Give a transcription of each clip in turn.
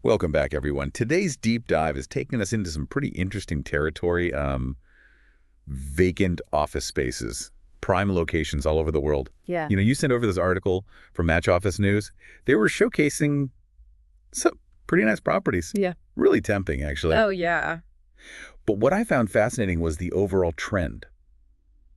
Welcome back, everyone. Today's deep dive is taking us into some pretty interesting territory. Vacant office spaces, prime locations all over the world. Yeah. You sent over this article from Match Office News. They were showcasing some pretty nice properties. Yeah. Really tempting, actually. Oh, yeah. But what I found fascinating was the overall trend.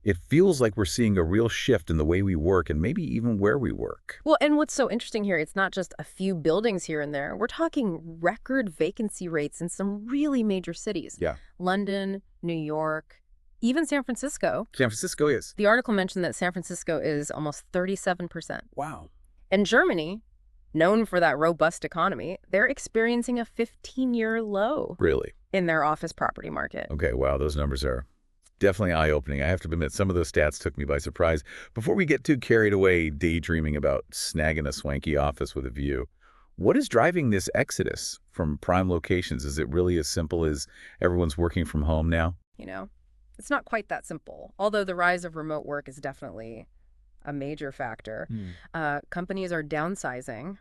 It feels like we're seeing a real shift in the way we work and maybe even where we work. Well, and what's so interesting here, it's not just a few buildings here and there. We're talking record vacancy rates in some really major cities. Yeah. London, New York, even San Francisco. San Francisco is. The article mentioned that San Francisco is almost 37%. Wow. And Germany, known for that robust economy, they're experiencing a 15-year low Really? in their office property market. Okay, wow, those numbers are definitely eye-opening. I have to admit, some of those stats took me by surprise. Before we get too carried away daydreaming about snagging a swanky office with a view, what is driving this exodus from prime locations? Is it really as simple as everyone's working from home now? It's not quite that simple, although the rise of remote work is definitely a major factor. Companies are downsizing,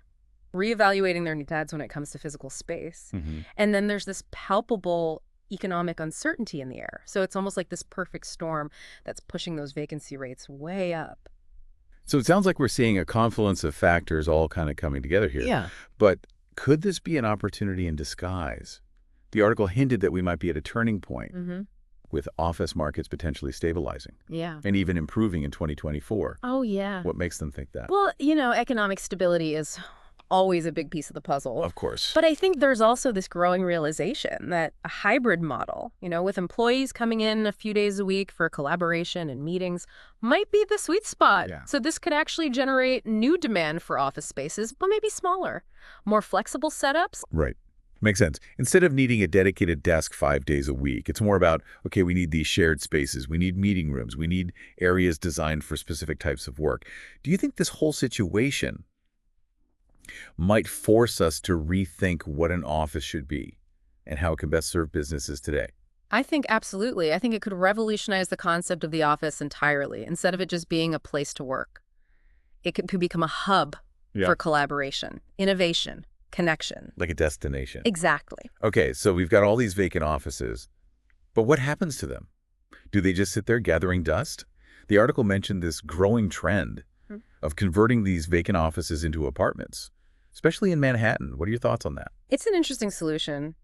reevaluating their needs when it comes to physical space. And then there's this palpable economic uncertainty in the air. So it's almost like this perfect storm that's pushing those vacancy rates way up. So it sounds like we're seeing a confluence of factors all kind of coming together here. Yeah. But could this be an opportunity in disguise? The article hinted that we might be at a turning point with office markets potentially stabilizing Yeah. and even improving in 2024. Oh, yeah. What makes them think that? Well, economic stability is always a big piece of the puzzle. Of course. But I think there's also this growing realization that a hybrid model, with employees coming in a few days a week for collaboration and meetings, might be the sweet spot. Yeah. So this could actually generate new demand for office spaces, but maybe smaller, more flexible setups. Right. Makes sense. Instead of needing a dedicated desk 5 days a week, it's more about, okay, we need these shared spaces. We need meeting rooms. We need areas designed for specific types of work. Do you think this whole situation might force us to rethink what an office should be and how it can best serve businesses today? I think absolutely. I think it could revolutionize the concept of the office entirely. Instead of it just being a place to work, it could become a hub for collaboration, innovation, connection. Like a destination. Exactly. Okay, so we've got all these vacant offices, but what happens to them? Do they just sit there gathering dust? The article mentioned this growing trend of converting these vacant offices into apartments, especially in Manhattan. What are your thoughts on that? It's an interesting solution,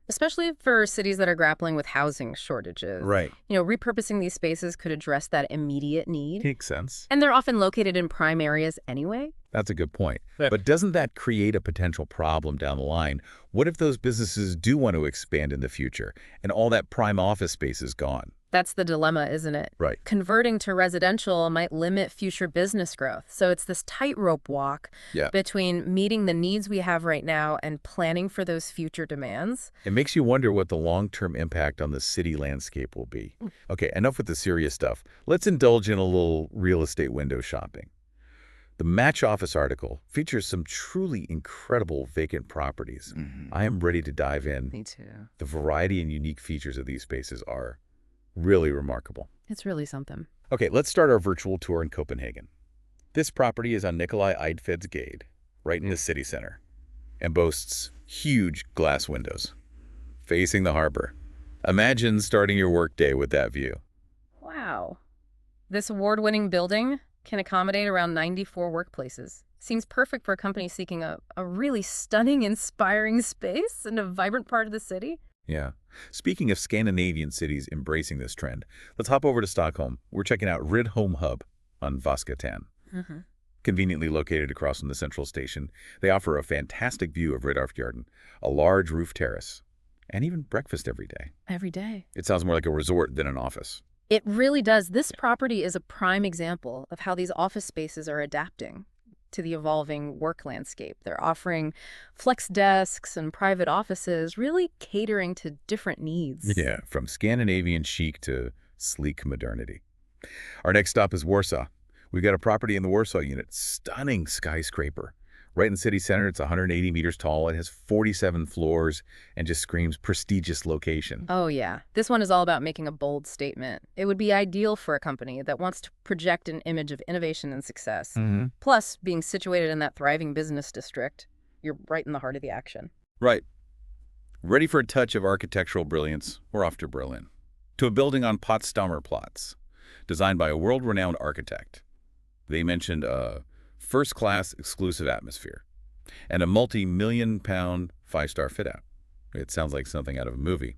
especially for cities that are grappling with housing shortages. Right. Repurposing these spaces could address that immediate need. Makes sense. And they're often located in prime areas anyway. That's a good point. But doesn't that create a potential problem down the line? What if those businesses do want to expand in the future and all that prime office space is gone? That's the dilemma, isn't it? Right. Converting to residential might limit future business growth. So it's this tightrope walk between meeting the needs we have right now and planning for those future demands. It makes you wonder what the long-term impact on the city landscape will be. Okay, enough with the serious stuff. Let's indulge in a little real estate window shopping. The Match Office article features some truly incredible vacant properties. I am ready to dive in. Me too. The variety and unique features of these spaces are really remarkable. It's really something. Okay, let's start our virtual tour in Copenhagen. This property is on Nikolai Eidfeds Gade, right in the city center, and boasts huge glass windows facing the harbor. Imagine starting your workday with that view. Wow. This award-winning building can accommodate around 94 workplaces. Seems perfect for a company seeking a really stunning, inspiring space in a vibrant part of the city. Yeah. Speaking of Scandinavian cities embracing this trend, let's hop over to Stockholm. We're checking out Rid Home Hub on Vaskatan. Conveniently located across from the central station, they offer a fantastic view of Riddarfjorden, a large roof terrace, and even breakfast every day. Every day. It sounds more like a resort than an office. It really does. This property is a prime example of how these office spaces are adapting to the evolving work landscape. They're offering flex desks and private offices, really catering to different needs. Yeah, from Scandinavian chic to sleek modernity. Our next stop is Warsaw. We've got a property in the Warsaw unit, stunning skyscraper. Right in the city center, it's 180 meters tall. It has 47 floors and just screams prestigious location. Oh, yeah. This one is all about making a bold statement. It would be ideal for a company that wants to project an image of innovation and success. Plus, being situated in that thriving business district, you're right in the heart of the action. Right. Ready for a touch of architectural brilliance, we're off to Berlin. To a building on Potsdamer Platz, designed by a world-renowned architect. They mentioned a first-class exclusive atmosphere and a multi-million-pound five-star fit-out. It sounds like something out of a movie.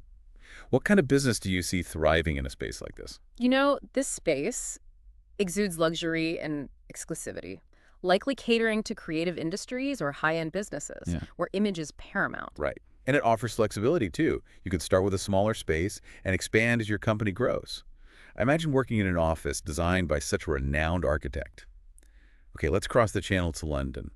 What kind of business do you see thriving in a space like this? You know, this space exudes luxury and exclusivity, likely catering to creative industries or high-end businesses, Yeah. where image is paramount. Right. And it offers flexibility, too. You could start with a smaller space and expand as your company grows. I imagine working in an office designed by such a renowned architect. Okay, let's cross the channel to London.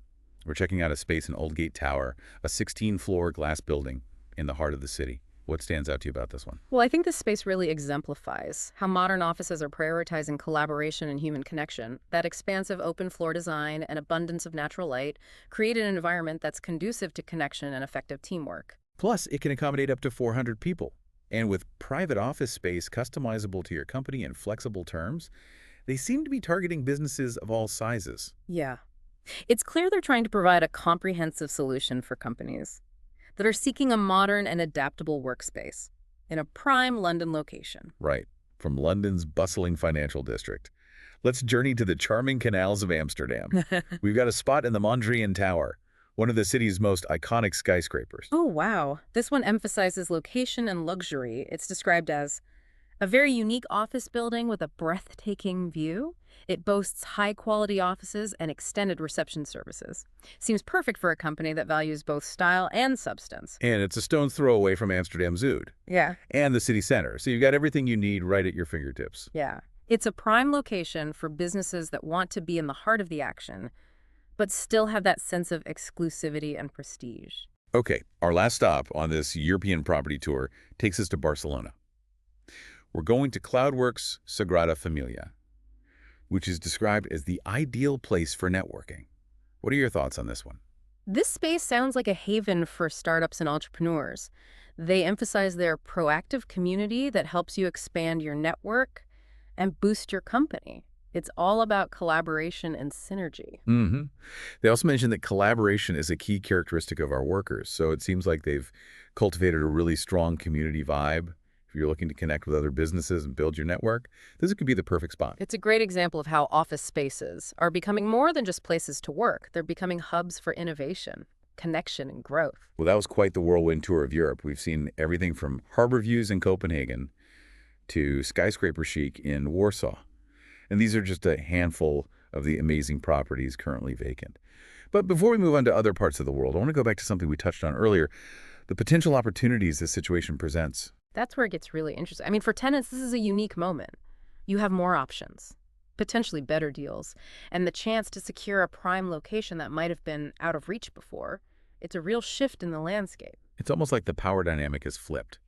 We're checking out a space in Oldgate Tower, a 16-floor glass building in the heart of the city. What stands out to you about this one? Well, I think this space really exemplifies how modern offices are prioritizing collaboration and human connection. That expansive open floor design and abundance of natural light create an environment that's conducive to connection and effective teamwork. Plus, it can accommodate up to 400 people. And with private office space customizable to your company in flexible terms, they seem to be targeting businesses of all sizes. Yeah. It's clear they're trying to provide a comprehensive solution for companies that are seeking a modern and adaptable workspace in a prime London location. Right, from London's bustling financial district. Let's journey to the charming canals of Amsterdam. We've got a spot in the Mondrian Tower, one of the city's most iconic skyscrapers. Oh, wow. This one emphasizes location and luxury. It's described as a very unique office building with a breathtaking view. It boasts high-quality offices and extended reception services. Seems perfect for a company that values both style and substance. And it's a stone's throw away from Amsterdam Zuid Yeah. and the city center, so you've got everything you need right at your fingertips. Yeah. It's a prime location for businesses that want to be in the heart of the action, but still have that sense of exclusivity and prestige. Okay, our last stop on this European property tour takes us to Barcelona. We're going to Cloudworks Sagrada Familia, which is described as the ideal place for networking. What are your thoughts on this one? This space sounds like a haven for startups and entrepreneurs. They emphasize their proactive community that helps you expand your network and boost your company. It's all about collaboration and synergy. Mm-hmm. They also mentioned that collaboration is a key characteristic of our workers, so it seems like they've cultivated a really strong community vibe. If you're looking to connect with other businesses and build your network, this could be the perfect spot. It's a great example of how office spaces are becoming more than just places to work. They're becoming hubs for innovation, connection, and growth. Well, that was quite the whirlwind tour of Europe. We've seen everything from harbor views in Copenhagen to skyscraper chic in Warsaw. And these are just a handful of the amazing properties currently vacant. But before we move on to other parts of the world, I want to go back to something we touched on earlier, the potential opportunities this situation presents. That's where it gets really interesting. I mean, for tenants, this is a unique moment. You have more options, potentially better deals, and the chance to secure a prime location that might have been out of reach before. It's a real shift in the landscape. It's almost like the power dynamic is flipped,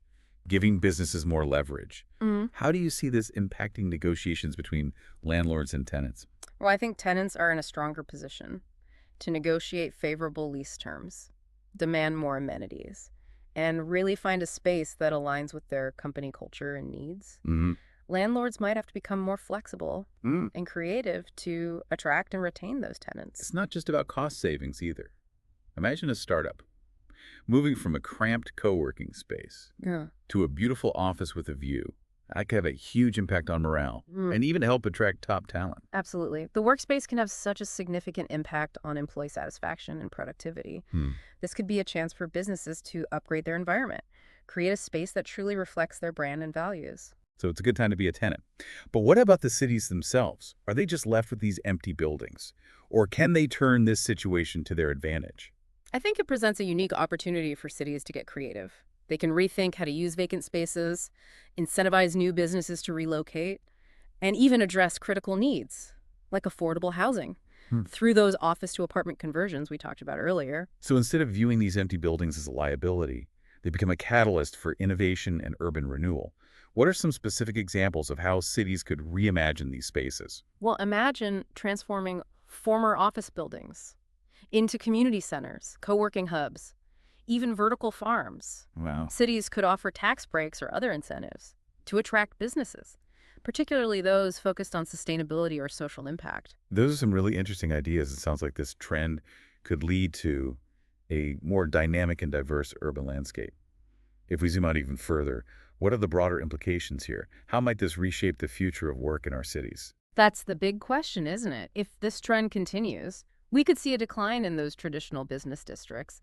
giving businesses more leverage. How do you see this impacting negotiations between landlords and tenants? Well, I think tenants are in a stronger position to negotiate favorable lease terms, demand more amenities, and really find a space that aligns with their company culture and needs. Landlords might have to become more flexible and creative to attract and retain those tenants. It's not just about cost savings either. Imagine a startup moving from a cramped co-working space Yeah. to a beautiful office with a view. That could have a huge impact on morale and even help attract top talent. Absolutely. The workspace can have such a significant impact on employee satisfaction and productivity. This could be a chance for businesses to upgrade their environment, create a space that truly reflects their brand and values. So it's a good time to be a tenant. But what about the cities themselves? Are they just left with these empty buildings? Or can they turn this situation to their advantage? I think it presents a unique opportunity for cities to get creative. They can rethink how to use vacant spaces, incentivize new businesses to relocate, and even address critical needs, like affordable housing, through those office-to-apartment conversions we talked about earlier. So instead of viewing these empty buildings as a liability, they become a catalyst for innovation and urban renewal. What are some specific examples of how cities could reimagine these spaces? Well, imagine transforming former office buildings into community centers, co-working hubs, even vertical farms. Wow. Cities could offer tax breaks or other incentives to attract businesses, particularly those focused on sustainability or social impact. Those are some really interesting ideas. It sounds like this trend could lead to a more dynamic and diverse urban landscape. If we zoom out even further, what are the broader implications here? How might this reshape the future of work in our cities? That's the big question, isn't it? If this trend continues, we could see a decline in those traditional business districts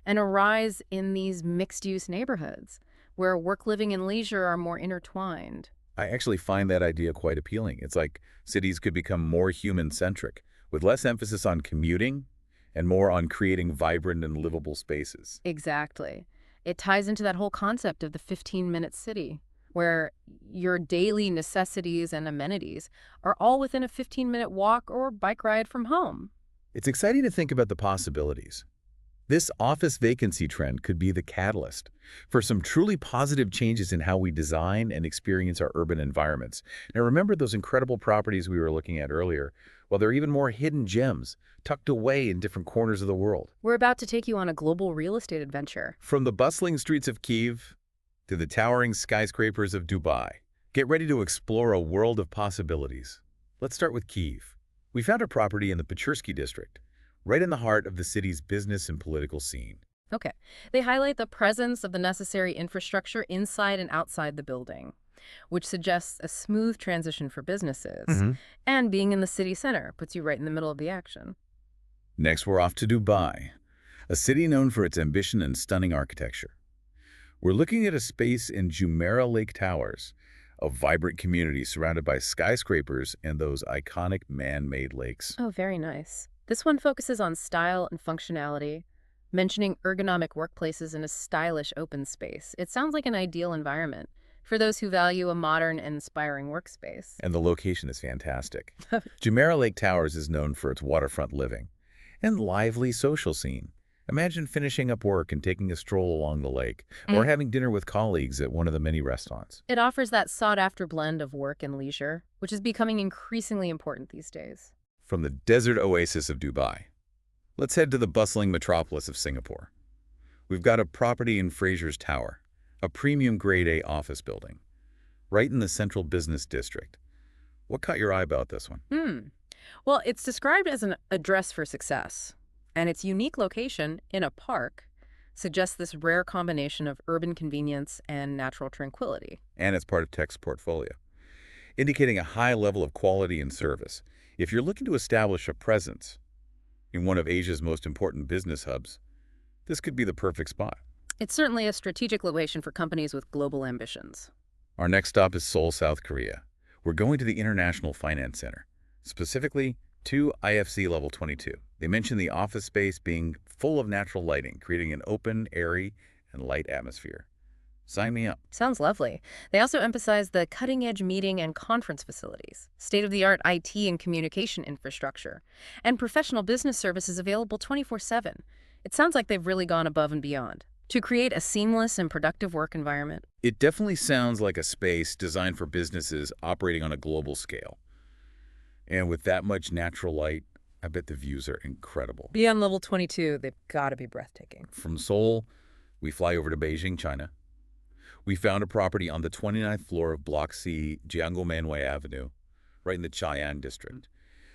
and a rise in these mixed-use neighborhoods where work, living, and leisure are more intertwined. I actually find that idea quite appealing. It's like cities could become more human-centric, with less emphasis on commuting and more on creating vibrant and livable spaces. Exactly. It ties into that whole concept of the 15-minute city, where your daily necessities and amenities are all within a 15-minute walk or bike ride from home. It's exciting to think about the possibilities. This office vacancy trend could be the catalyst for some truly positive changes in how we design and experience our urban environments. Now, remember those incredible properties we were looking at earlier? Well, there are even more hidden gems tucked away in different corners of the world. We're about to take you on a global real estate adventure. From the bustling streets of Kyiv to the towering skyscrapers of Dubai, get ready to explore a world of possibilities. Let's start with Kyiv. We found a property in the Pechersky district, right in the heart of the city's business and political scene. Okay. They highlight the presence of the necessary infrastructure inside and outside the building, which suggests a smooth transition for businesses. And being in the city center puts you right in the middle of the action. Next, we're off to Dubai, a city known for its ambition and stunning architecture. We're looking at a space in Jumeirah Lake Towers, a vibrant community surrounded by skyscrapers and those iconic man-made lakes. Oh, very nice. This one focuses on style and functionality, mentioning ergonomic workplaces in a stylish open space. It sounds like an ideal environment for those who value a modern and inspiring workspace. And the location is fantastic. Jumeirah Lake Towers is known for its waterfront living and lively social scene. Imagine finishing up work and taking a stroll along the lake, or having dinner with colleagues at one of the many restaurants. It offers that sought-after blend of work and leisure, which is becoming increasingly important these days. From the desert oasis of Dubai, let's head to the bustling metropolis of Singapore. We've got a property in Fraser's Tower, a premium grade A office building, right in the central business district. What caught your eye about this one? Well, it's described as an address for success, and its unique location in a park suggests this rare combination of urban convenience and natural tranquility. And it's part of Tech's portfolio, indicating a high level of quality and service. If you're looking to establish a presence in one of Asia's most important business hubs, this could be the perfect spot. It's certainly a strategic location for companies with global ambitions. Our next stop is Seoul, South Korea. We're going to the International Finance Center, specifically to IFC Level 22. They mention the office space being full of natural lighting, creating an open, airy, and light atmosphere. Sign me up. Sounds lovely. They also emphasize the cutting-edge meeting and conference facilities, state-of-the-art IT and communication infrastructure, and professional business services available 24/7. It sounds like they've really gone above and beyond to create a seamless and productive work environment. It definitely sounds like a space designed for businesses operating on a global scale. And with that much natural light, I bet the views are incredible. Beyond level 22, they've got to be breathtaking. From Seoul, we fly over to Beijing, China. We found a property on the 29th floor of Block C, Jiangguomenwei Avenue, right in the Cheyenne district.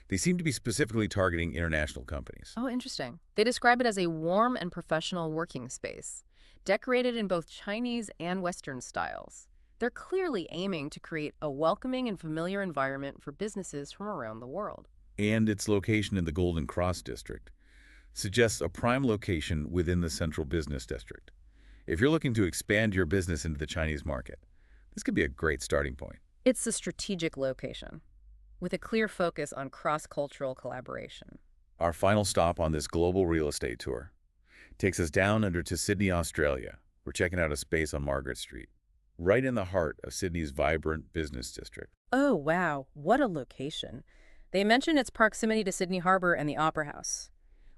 They seem to be specifically targeting international companies. Oh, interesting. They describe it as a warm and professional working space, decorated in both Chinese and Western styles. They're clearly aiming to create a welcoming and familiar environment for businesses from around the world. And its location in the Golden Cross district suggests a prime location within the central business district. If you're looking to expand your business into the Chinese market, this could be a great starting point. It's a strategic location with a clear focus on cross-cultural collaboration. Our final stop on this global real estate tour takes us down under to Sydney, Australia. We're checking out a space on Margaret Street, right in the heart of Sydney's vibrant business district. Oh, wow. What a location. They mention its proximity to Sydney Harbour and the Opera House,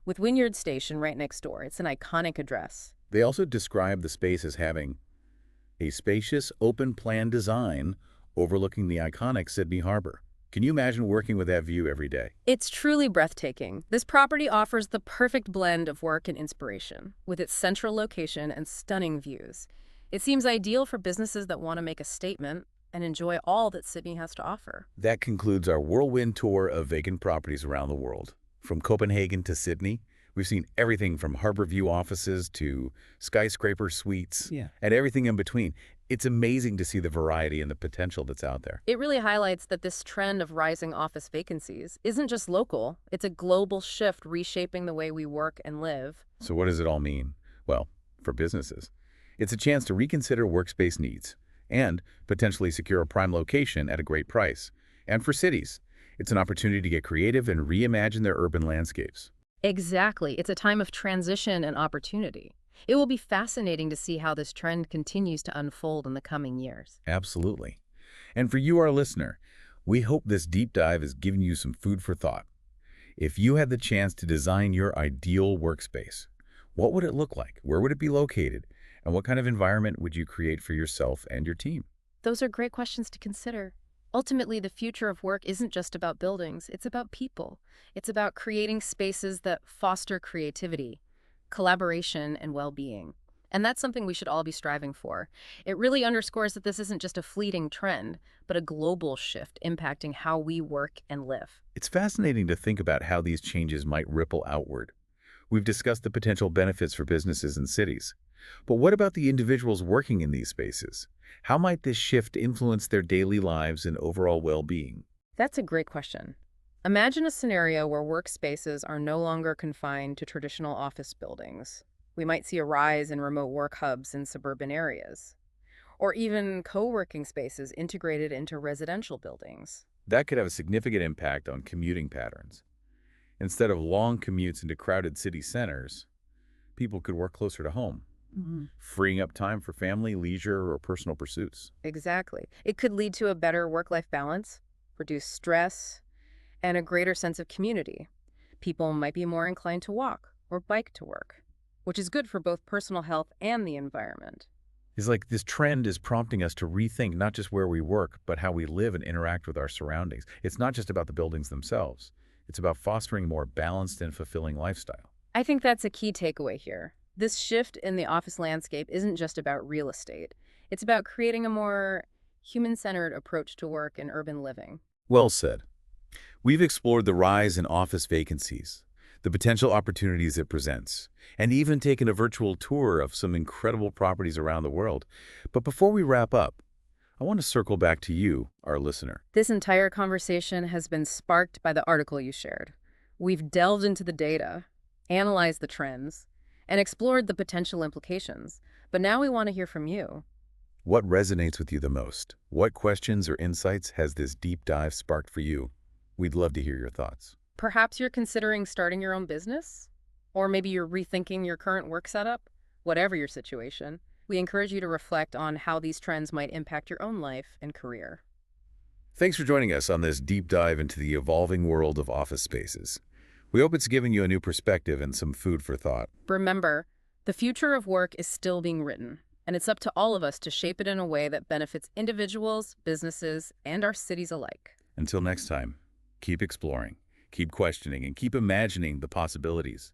with Wynyard Station right next door. It's an iconic address. They also describe the space as having a spacious, open-plan design overlooking the iconic Sydney Harbour. Can you imagine working with that view every day? It's truly breathtaking. This property offers the perfect blend of work and inspiration, with its central location and stunning views. It seems ideal for businesses that want to make a statement and enjoy all that Sydney has to offer. That concludes our whirlwind tour of vacant properties around the world. From Copenhagen to Sydney, We've seen everything from harbor view offices to skyscraper suites Yeah. and everything in between. It's amazing to see the variety and the potential that's out there. It really highlights that this trend of rising office vacancies isn't just local, it's a global shift reshaping the way we work and live. So what does it all mean? Well, for businesses, it's a chance to reconsider workspace needs and potentially secure a prime location at a great price. And for cities, it's an opportunity to get creative and reimagine their urban landscapes. Exactly. It's a time of transition and opportunity. It will be fascinating to see how this trend continues to unfold in the coming years. Absolutely. And for you, our listener, we hope this deep dive has given you some food for thought. If you had the chance to design your ideal workspace, what would it look like? Where would it be located? And what kind of environment would you create for yourself and your team? Those are great questions to consider. Ultimately, the future of work isn't just about buildings, it's about people. It's about creating spaces that foster creativity, collaboration, and well-being. And that's something we should all be striving for. It really underscores that this isn't just a fleeting trend, but a global shift impacting how we work and live. It's fascinating to think about how these changes might ripple outward. We've discussed the potential benefits for businesses and cities. But what about the individuals working in these spaces? How might this shift influence their daily lives and overall well-being? That's a great question. Imagine a scenario where workspaces are no longer confined to traditional office buildings. We might see a rise in remote work hubs in suburban areas, or even co-working spaces integrated into residential buildings. That could have a significant impact on commuting patterns. Instead of long commutes into crowded city centers, people could work closer to home, freeing up time for family, leisure, or personal pursuits. Exactly. It could lead to a better work-life balance, reduced stress, and a greater sense of community. People might be more inclined to walk or bike to work, which is good for both personal health and the environment. It's like this trend is prompting us to rethink not just where we work, but how we live and interact with our surroundings. It's not just about the buildings themselves. It's about fostering a more balanced and fulfilling lifestyle. I think that's a key takeaway here. This shift in the office landscape isn't just about real estate. It's about creating a more human-centered approach to work and urban living. Well said. We've explored the rise in office vacancies, the potential opportunities it presents, and even taken a virtual tour of some incredible properties around the world. But before we wrap up, I want to circle back to you, our listener. This entire conversation has been sparked by the article you shared. We've delved into the data, analyzed the trends, and explored the potential implications. But now we want to hear from you. What resonates with you the most? What questions or insights has this deep dive sparked for you? We'd love to hear your thoughts. Perhaps you're considering starting your own business? Or maybe you're rethinking your current work setup? Whatever your situation, we encourage you to reflect on how these trends might impact your own life and career. Thanks for joining us on this deep dive into the evolving world of office spaces. We hope it's given you a new perspective and some food for thought. Remember, the future of work is still being written, and it's up to all of us to shape it in a way that benefits individuals, businesses, and our cities alike. Until next time, keep exploring, keep questioning, and keep imagining the possibilities.